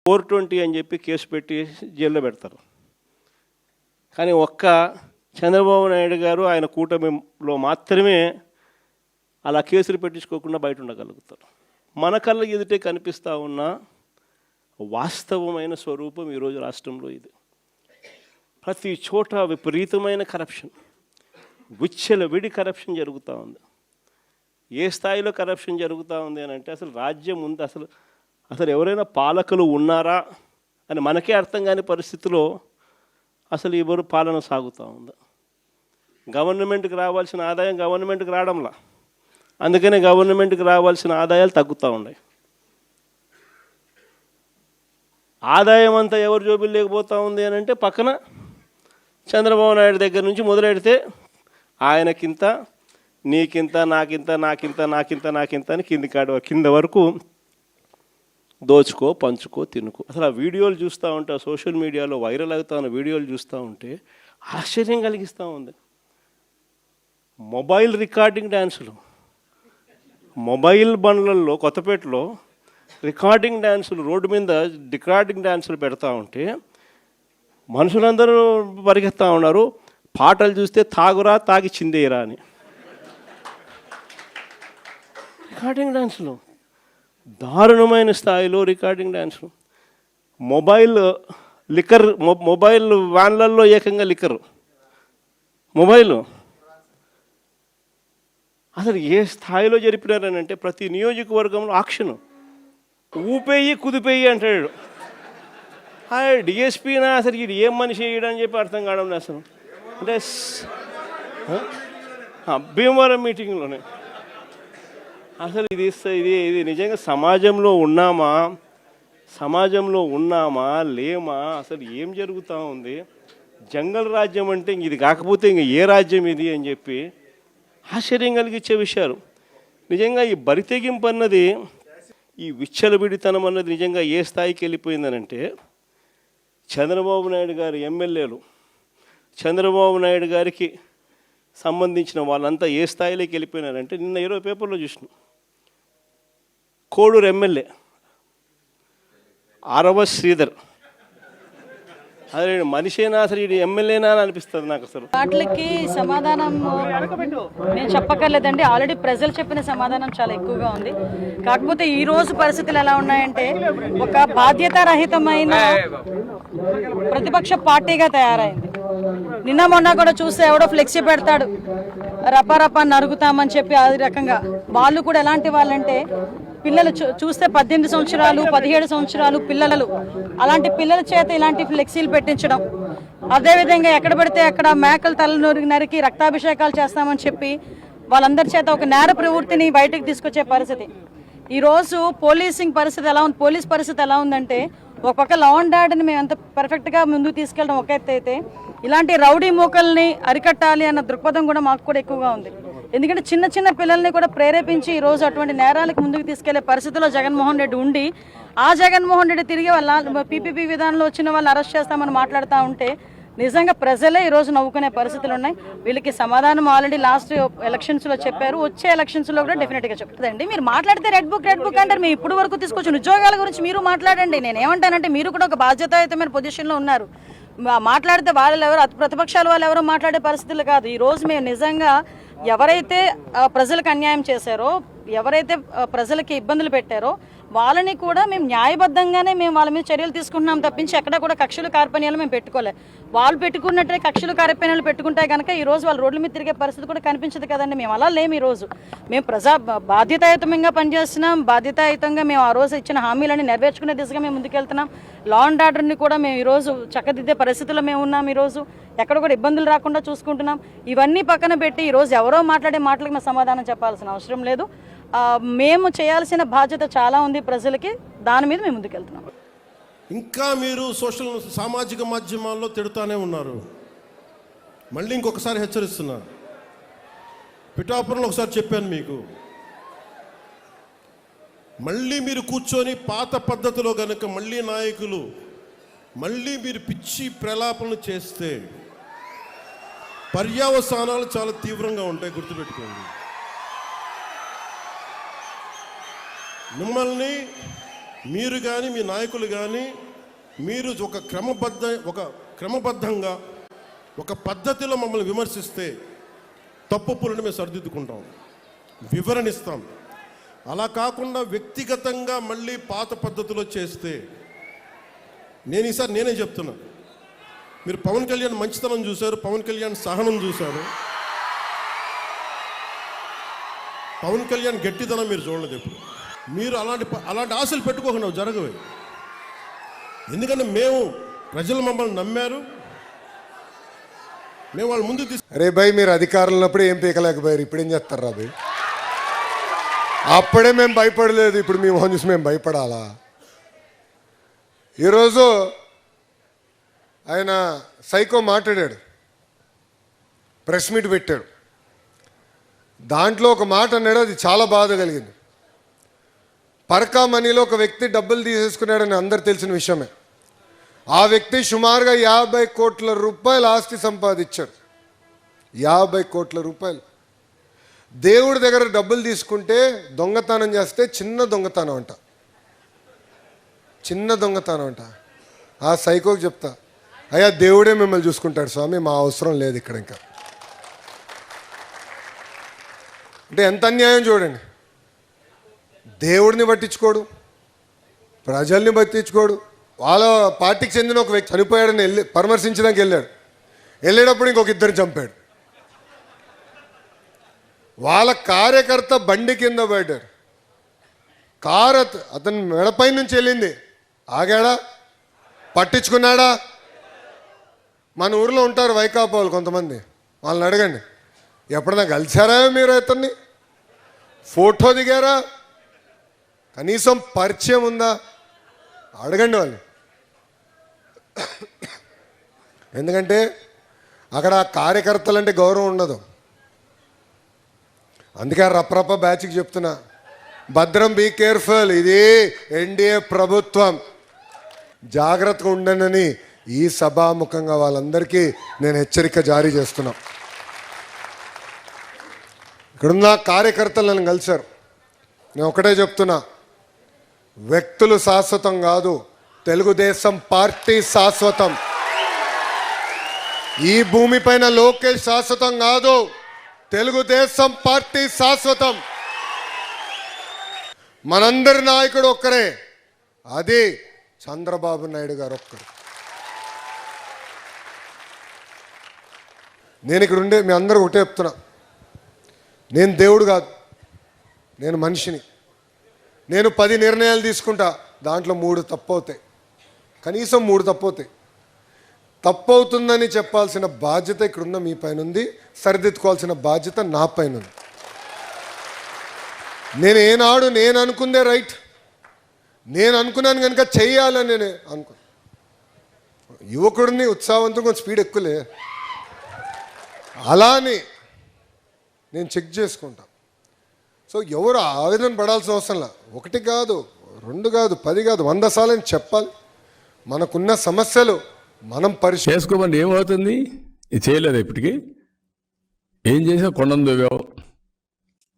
420 అని చెప్పి కేసు పెట్టి జైల్లో పెడతారు. కానీ ఒక్క చంద్రబాబు నాయుడు గారు ఆయన కూటమిలో మాత్రమే అలా కేసులు పెట్టించుకోకుండా బయట ఉండగలుగుతారు. మన కళ్ళ ఎదుటే కనిపిస్తూ ఉన్న వాస్తవమైన స్వరూపం ఈరోజు రాష్ట్రంలో ఇది. ప్రతి చోట విపరీతమైన కరప్షన్, విచ్చలవిడి కరప్షన్ జరుగుతూ ఉంది. ఏ స్థాయిలో కరప్షన్ జరుగుతూ ఉంది అని అంటే అసలు రాజ్యం ఉంది, అసలు ఎవరైనా పాలకులు ఉన్నారా అని మనకే అర్థం కాని పరిస్థితిలో అసలు ఎవరు పాలన సాగుతూ ఉంది. గవర్నమెంట్కి రావాల్సిన ఆదాయం గవర్నమెంట్కి రావడంలా, అందుకనే గవర్నమెంట్కి రావాల్సిన ఆదాయాలు తగ్గుతూ ఉన్నాయి. ఆదాయం అంతా ఎవరు జోబులు లేకపోతూ ఉంది అని అంటే పక్కన చంద్రబాబు నాయుడు దగ్గర నుంచి మొదలెడితే ఆయనకింత, నీకింత, నాకింత, నాకింత, నాకింత, నాకింత అని కింద వరకు దోచుకో, పంచుకో, తినుకో. అసలు ఆ వీడియోలు చూస్తూ ఉంటే, సోషల్ మీడియాలో వైరల్ అవుతా ఉన్న వీడియోలు చూస్తూ ఉంటే ఆశ్చర్యం కలిగిస్తూ ఉంది. మొబైల్ రికార్డింగ్ డ్యాన్సులు, మొబైల్ బండ్లలో కొత్తపేటలో రికార్డింగ్ డ్యాన్సులు, రోడ్డు మీద రికార్డింగ్ డ్యాన్సులు పెడతా ఉంటే మనుషులందరూ పరిగెత్తా ఉన్నారు. పాటలు చూస్తే తాగురా తాగి చిందేయరా అని. రికార్డింగ్ డ్యాన్సులు, దారుణమైన స్థాయిలో రికార్డింగ్ డ్యాన్సులు. మొబైల్ వ్యాన్లలో ఏకంగా లిక్కరు, మొబైల్ అసలు ఏ స్థాయిలో జరిపినారని అంటే ప్రతి నియోజకవర్గంలో ఆక్షను, ఊపేయి కుదిపేయి అంటాడు. డిఎస్పీనా అసలు ఇది ఏం మనిషి వేయడని చెప్పి అర్థం కావడం అసలు. అంటే భీమవరం మీటింగ్లోనే అసలు ఇది నిజంగా సమాజంలో ఉన్నామా లేమా, అసలు ఏం జరుగుతూ ఉంది? జంగల్ రాజ్యం అంటే ఇది కాకపోతే ఇంక ఏ రాజ్యం ఇది అని చెప్పి ఆశ్చర్యం కలిగించే విషయాలు. నిజంగా ఈ బరితెగింపు అన్నది, ఈ విచ్చలవిడితనం అన్నది నిజంగా ఏ స్థాయికి వెళ్ళిపోయిందనంటే చంద్రబాబు నాయుడు గారి ఎమ్మెల్యేలు, చంద్రబాబు నాయుడు గారికి సంబంధించిన వాళ్ళంతా ఏ స్థాయిలోకి వెళ్ళిపోయినారంటే నిన్న 20 పేపర్లో చూసిన కోడూరు ఎమ్మెల్యే ఆరవ శ్రీధర్, అదే మనిషేనా అసలు ఇది ఎమ్మెల్యేనా అని అనిపిస్తుంది నాకు. అసలు వాటికి సమాధానం నేను చెప్పక్కర్లేదండి, ఆల్రెడీ ప్రజలు చెప్పిన సమాధానం చాలా ఎక్కువగా ఉంది. కాకపోతే ఈ రోజు పరిస్థితులు ఎలా ఉన్నాయంటే ఒక బాధ్యతారహితమైన ప్రతిపక్ష పార్టీగా తయారైంది. నిన్న మొన్న కూడా చూస్తే ఎవడో ఫ్లెక్సీ పెడతాడు, రపా నరుగుతామని చెప్పి అది రకంగా. వాళ్ళు కూడా ఎలాంటి వాళ్ళంటే పిల్లలు చూస్తే 18 సంవత్సరాలు 17 సంవత్సరాలు పిల్లలు, అలాంటి పిల్లల చేత ఇలాంటి ఫ్లెక్సీలు పెట్టించడం. అదేవిధంగా ఎక్కడ పడితే అక్కడ మేకల తల నరికి రక్తాభిషేకాలు చేస్తామని చెప్పి వాళ్ళందరి చేత ఒక నేర ప్రవృత్తిని బయటకు తీసుకొచ్చే పరిస్థితి. ఈరోజు పోలీస్ పరిస్థితి ఎలా ఉందంటే ఒక పక్క లా అండ్ ఆర్డర్ని మేము ఎంత పర్ఫెక్ట్గా ముందుకు తీసుకెళ్ళడం ఒక ఎత్తు అయితే, ఇలాంటి రౌడీ మూకల్ని అరికట్టాలి అన్న దృక్పథం కూడా మాకు కూడా ఎక్కువగా ఉంది. ఎందుకంటే చిన్న పిల్లల్ని కూడా ప్రేరేపించి ఈరోజు అటువంటి నేరాలకు ముందుకు తీసుకెళ్లే పరిస్థితిలో జగన్మోహన్ రెడ్డి ఉండి, ఆ జగన్మోహన్ రెడ్డి తిరిగి వాళ్ళ పీపీపీ విధానంలో వచ్చిన వాళ్ళని అరెస్ట్ చేస్తామని మాట్లాడుతూ ఉంటే నిజంగా ప్రజలే ఈరోజు నవ్వుకునే పరిస్థితులు ఉన్నాయి. వీళ్ళకి సమాధానం ఆల్రెడీ లాస్ట్ ఎలక్షన్స్లో చెప్పారు, వచ్చే ఎలక్షన్స్లో కూడా డెఫినెట్గా చెప్తుందండి. మీరు మాట్లాడితే రెడ్ బుక్ అంటారు, మీరు ఇప్పుడు వరకు తీసుకొచ్చిన ఉద్యోగాల గురించి మీరు మాట్లాడండి. నేనేమంటానంటే మీరు కూడా ఒక బాధ్యతాయుతమైన పొజిషన్లో ఉన్నారు. మాట్లాడితే ప్రతిపక్షాల వాళ్ళు ఎవరో మాట్లాడే పరిస్థితులు కాదు. ఈరోజు మేము నిజంగా ఎవరైతే ప్రజలకు అన్యాయం చేశారో, ఎవరైతే ప్రజలకి ఇబ్బందులు పెట్టారో వాళ్ళని కూడా మేము న్యాయబద్ధంగానే మేము వాళ్ళ మీద చర్యలు తీసుకుంటున్నాం తప్పించి ఎక్కడ కూడా కక్షలు కార్పణ్యాలు మేము పెట్టుకోలేదు. వాళ్ళు పెట్టుకున్నట్టే కక్షలు కార్పణ్యాలు పెట్టుకుంటే కనుక ఈరోజు వాళ్ళు రోడ్ల మీద తిరిగే పరిస్థితి కూడా కనిపించదు కదండి. మేము అలా లేము. ఈరోజు మేము బాధ్యతాయుతంగా పనిచేస్తున్నాం, బాధ్యతాయుతంగా మేము ఆ రోజు ఇచ్చిన హామీలని నెరవేర్చుకునే దిశగా మేము ముందుకెళ్తున్నాం. లా అండ్ ఆర్డర్ని కూడా మేము ఈరోజు చక్కదిద్దే పరిస్థితుల్లో మేము ఉన్నాం. ఈరోజు ఎక్కడ కూడా ఇబ్బందులు రాకుండా చూసుకుంటున్నాం. ఇవన్నీ పక్కన పెట్టి ఈరోజు ఎవరో మాట్లాడే మాటలకు మేము సమాధానం చెప్పాల్సిన అవసరం లేదు. మేము చేయాల్సిన బాధ్యత చాలా ఉంది ప్రజలకి, దాని మీద మేము ముందుకెళ్తున్నాం. ఇంకా మీరు సామాజిక మాధ్యమాల్లో తిడుతూనే ఉన్నారు. మళ్ళీ ఇంకొకసారి హెచ్చరిస్తున్నా, పిఠాపురంలో ఒకసారి చెప్పాను మీకు, మళ్ళీ మీరు కూర్చొని పాత పద్ధతిలో గనుక మళ్ళీ నాయకులు మళ్ళీ మీరు పిచ్చి ప్రలాపనలు చేస్తే పర్యవసానాలు చాలా తీవ్రంగా ఉంటాయి, గుర్తుపెట్టుకోండి. మిమ్మల్ని మీరు కానీ మీ నాయకులు కానీ మీరు ఒక క్రమబద్ధంగా ఒక పద్ధతిలో మమ్మల్ని విమర్శిస్తే తప్పులను మేము సరిదిద్దుకుంటాం, వివరణిస్తాం. అలా కాకుండా వ్యక్తిగతంగా మళ్ళీ పాత పద్ధతిలో చేస్తే ఈసారి నేనే చెప్తున్నా, మీరు పవన్ కళ్యాణ్ మంచితనం చూశారు, పవన్ కళ్యాణ్ సహనం చూశారు, పవన్ కళ్యాణ్ గట్టితనం మీరు చూడలేదు. ఎప్పుడు మీరు అలాంటి ఆశలు పెట్టుకోకుండా జరగవే. ఎందుకంటే ప్రజలు మమ్మల్ని నమ్మారు, మేము వాళ్ళ ముందు అరే భయ్, మీరు అధికారంలో ఉన్నప్పుడు ఏం పీకలేకపోయారు, ఇప్పుడు ఏం చేస్తారు రా భయ్? అప్పుడే మేము భయపడలేదు, ఇప్పుడు మీ మొహం చూసి మేము భయపడాలా? ఈరోజు ఆయన సైకో మాట్లాడాడు, ప్రెస్ మీట్ పెట్టాడు. దాంట్లో ఒక మాట అన్నాడు, అది చాలా బాధ కలిగింది. పర్కా మనీలో ఒక వ్యక్తి డబ్బులు తీసేసుకున్నాడని అందరు తెలిసిన విషయమే. ఆ వ్యక్తి సుమారుగా 50 కోట్ల రూపాయల ఆస్తి సంపాదించాడు. 50 కోట్ల రూపాయలు. దేవుడి దగ్గర డబ్బులు తీసుకుంటే దొంగతనం చేస్తే చిన్న దొంగతనం అంట, చిన్న దొంగతనం అంట. ఆ సైకోకి చెప్తా, అయ్యా దేవుడే మిమ్మల్ని చూసుకుంటాడు స్వామి, మా అవసరం లేదు ఇక్కడ ఇంకా. అంటే ఎంత అన్యాయం చూడండి. దేవుడిని పట్టించుకోడు, ప్రజల్ని పట్టించుకోడు. వాళ్ళ పార్టీకి చెందిన ఒక వ్యక్తి చనిపోయాడని పరామర్శించడానికి వెళ్ళేటప్పుడు ఇంకొక ఇద్దరు చంపాడు. వాళ్ళ కార్యకర్త బండి కింద పడ్డారు, కారు అతని మెడపై నుంచి వెళ్ళింది. ఆగాడా? పట్టించుకున్నాడా? మన ఊర్లో ఉంటారు వైకాపా వాళ్ళు కొంతమంది, వాళ్ళని అడగండి, ఎప్పుడన్నా కలిసారా మీరు అతన్ని? ఫోటో దిగారా? కనీసం పరిచయం ఉందా? అడగండి వాళ్ళు. ఎందుకంటే అక్కడ కార్యకర్తలంటే గౌరవం ఉండదు. అందుకే రప్రప్ప బ్యాచ్కి చెప్తున్నా, భద్రం, బీ కేర్ఫుల్, ఇది ఎన్డీఏ ప్రభుత్వం, జాగ్రత్తగా ఉండండి ఈ సభాముఖంగా వాళ్ళందరికీ నేను హెచ్చరిక జారీ చేస్తున్నా. ఇక్కడున్న కార్యకర్తలు నన్ను కలిశారు. నేను ఒకటే చెప్తున్నా, వ్యక్తులు శాశ్వతం కాదు, తెలుగుదేశం పార్టీ శాశ్వతం. ఈ భూమిపైన లోకేష్ శాశ్వతం కాదు, తెలుగుదేశం పార్టీ శాశ్వతం. మనందరి నాయకుడు ఒక్కరే, అది చంద్రబాబు నాయుడు గారు ఒక్కరు. నేను ఇక్కడ ఉండే మీ అందరూ ఒకటే చెప్తున్నా, నేను దేవుడు కాదు, నేను మనిషిని. నేను 10 నిర్ణయాలు తీసుకుంటా, దాంట్లో 3 తప్పవుతాయి, కనీసం 3 తప్పవుతాయి. తప్పవుతుందని చెప్పాల్సిన బాధ్యత ఇక్కడున్న మీ పైన ఉంది, సరిదిద్దుకోవాల్సిన బాధ్యత నా పైన ఉంది. నేను ఏనాడు నేను అనుకుందే రైట్, నేను అనుకున్నాను కనుక చెయ్యాలని నేను అనుకున్నాను. యువకుడిని ఉత్సాహవంతం కొంచెం స్పీడ్ ఎక్కువలే, అలా అని నేను చెక్ చేసుకుంటా. సో ఎవరు ఆవేదన పడాల్సిన అవసరంలా. 1 కాదు, 2 కాదు, 10 కాదు, 100 సార్లు అని చెప్పాలి. మనకున్న సమస్యలు మనం చేసుకోమని ఏమవుతుంది? ఇది చేయలేదు ఇప్పటికీ. ఏం చేసావు? కొండను దోవావు,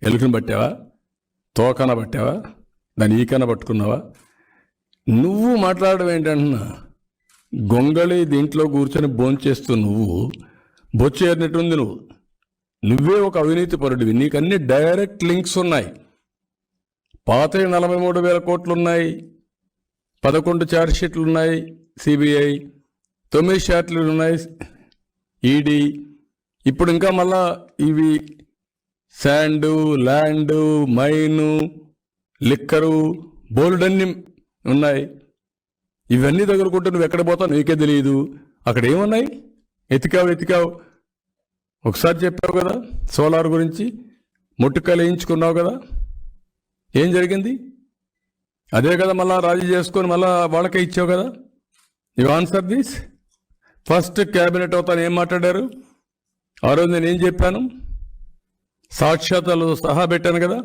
ఎలుకను పట్టావా, తోకన పట్టావా, దాన్ని ఈకన పట్టుకున్నావా? నువ్వు మాట్లాడడం ఏంటంటున్నా, గొంగళి దీంట్లో కూర్చొని భోంచేస్తూ నువ్వు బొచ్చేరినట్టుంది. నువ్వే ఒక అవినీతి పరుడివి, నీకు అన్ని డైరెక్ట్ లింక్స్ ఉన్నాయి. పాత 43,000 కోట్లు ఉన్నాయి, 11 ఛార్జ్షీట్లు ఉన్నాయి సిబిఐ, 9 షార్ట్లు ఉన్నాయి ఈడీ. ఇప్పుడు ఇంకా మళ్ళా ఇవి శాండు, ల్యాండు, మైను, లిక్కరు, బోల్డన్ని ఉన్నాయి. ఇవన్నీ దగ్గరకుంటే నువ్వు ఎక్కడ పోతావు నీకే తెలియదు. అక్కడ ఏమున్నాయి? ఎతికావు. ఒకసారి చెప్పావు కదా సోలార్ గురించి, ముట్టుకాయలు వేయించుకున్నావు కదా, ఏం జరిగింది? అదే కదా మళ్ళా రాజీ చేసుకొని మళ్ళా వాళ్ళకే ఇచ్చావు కదా. You answer this. First cabinet అవుతాను ఏం మాట్లాడారు ఆ రోజు? నేను ఏం చెప్పాను? సాక్ష్యాతాలు సహా పెట్టాను కదా.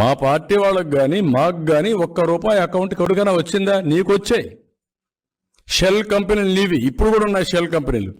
మా పార్టీ వాళ్ళకు కానీ మాకు కానీ ₹1 అకౌంట్కి ఎవరికైనా వచ్చిందా? నీకు వచ్చాయి. షెల్ కంపెనీలు నీవి, ఇప్పుడు కూడా ఉన్నాయి షెల్ కంపెనీలు.